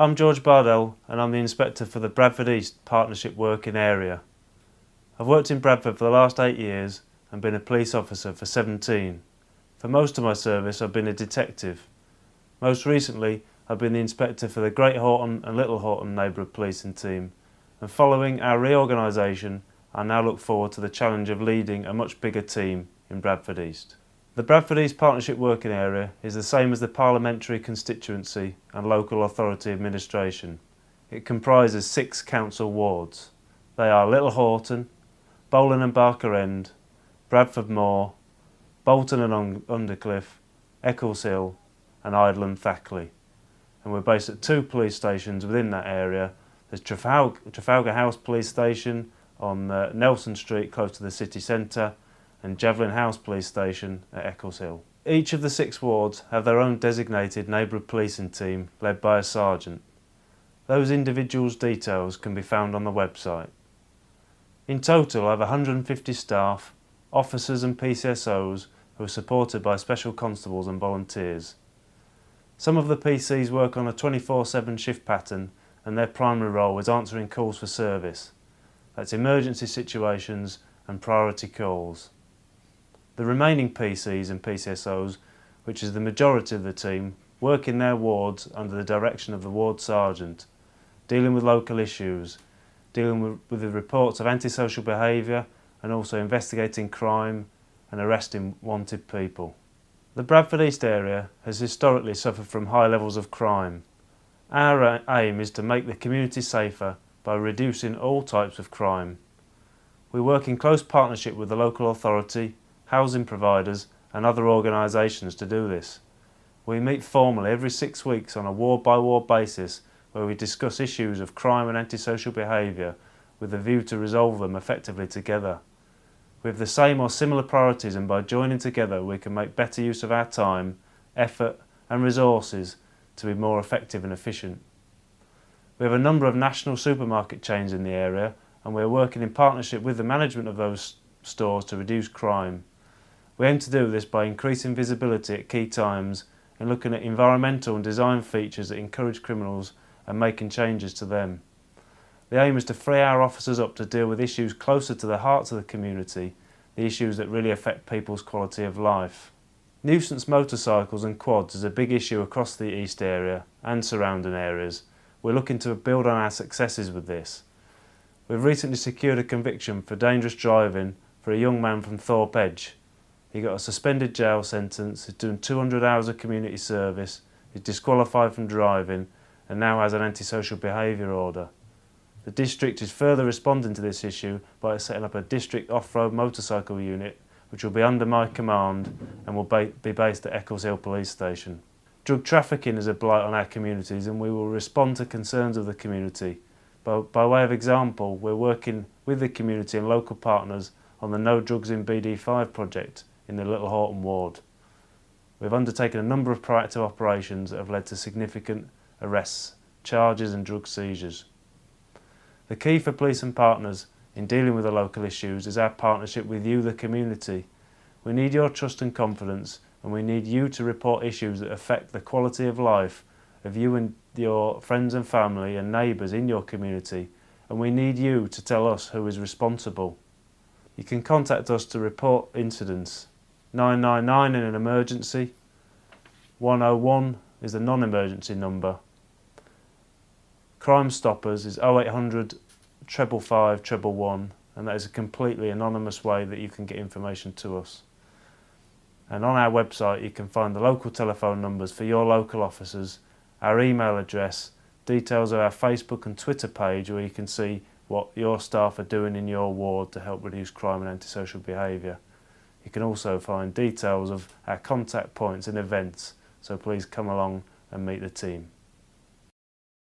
I'm George Bardell and I'm the Inspector for the Bradford East Partnership Working Area. I've worked in Bradford for the last 8 years and been a police officer for 17. For most of my service I've been a detective. Most recently I've been the Inspector for the Great Horton and Little Horton Neighbourhood Policing Team, and following our reorganisation I now look forward to the challenge of leading a much bigger team in Bradford East. The Bradford East Partnership Working Area is the same as the Parliamentary Constituency and Local Authority Administration. It comprises 6 council wards. They are Little Horton, Bowling and Barker End, Bradford Moor, Bolton and Undercliff, Eccles Hill and Idle and Thackley. And we're based at 2 police stations within that area. There's Trafalgar House Police Station on Nelson Street close to the city centre, and Javelin House Police Station at Eccles Hill. Each of the 6 wards have their own designated neighbourhood policing team led by a sergeant. Those individuals' details can be found on the website. In total I have 150 staff, officers and PCSOs who are supported by special constables and volunteers. Some of the PCs work on a 24/7 shift pattern and their primary role is answering calls for service. That's emergency situations and priority calls. The remaining PCs and PCSOs, which is the majority of the team, work in their wards under the direction of the ward sergeant, dealing with local issues, dealing with the reports of antisocial behaviour and also investigating crime and arresting wanted people. The Bradford East area has historically suffered from high levels of crime. Our aim is to make the community safer by reducing all types of crime. We work in close partnership with the local authority, housing providers and other organisations to do this. We meet formally every 6 weeks on a ward-by-ward basis where we discuss issues of crime and antisocial behaviour with a view to resolve them effectively together. We have the same or similar priorities, and by joining together we can make better use of our time, effort and resources to be more effective and efficient. We have a number of national supermarket chains in the area and we are working in partnership with the management of those stores to reduce crime. We aim to do this by increasing visibility at key times and looking at environmental and design features that encourage criminals and making changes to them. The aim is to free our officers up to deal with issues closer to the hearts of the community, the issues that really affect people's quality of life. Nuisance motorcycles and quads is a big issue across the East area and surrounding areas. We're looking to build on our successes with this. We've recently secured a conviction for dangerous driving for a young man from Thorpe Edge. He got a suspended jail sentence, he's doing 200 hours of community service, he's disqualified from driving and now has an antisocial behaviour order. The district is further responding to this issue by setting up a district off-road motorcycle unit which will be under my command and will be based at Eccles Hill Police Station. Drug trafficking is a blight on our communities and we will respond to concerns of the community. By way of example, we're working with the community and local partners on the No Drugs in BD5 project in the Little Horton ward. We've undertaken a number of proactive operations that have led to significant arrests, charges and drug seizures. The key for police and partners in dealing with the local issues is our partnership with you, the community. We need your trust and confidence and we need you to report issues that affect the quality of life of you and your friends and family and neighbours in your community, and we need you to tell us who is responsible. You can contact us to report incidents. 999 in an emergency, 101 is the non-emergency number. Crime Stoppers is 0800 555 111, and that is a completely anonymous way that you can get information to us. And on our website you can find the local telephone numbers for your local officers, our email address, details of our Facebook and Twitter page where you can see what your staff are doing in your ward to help reduce crime and antisocial behaviour. You can also find details of our contact points and events, so please come along and meet the team.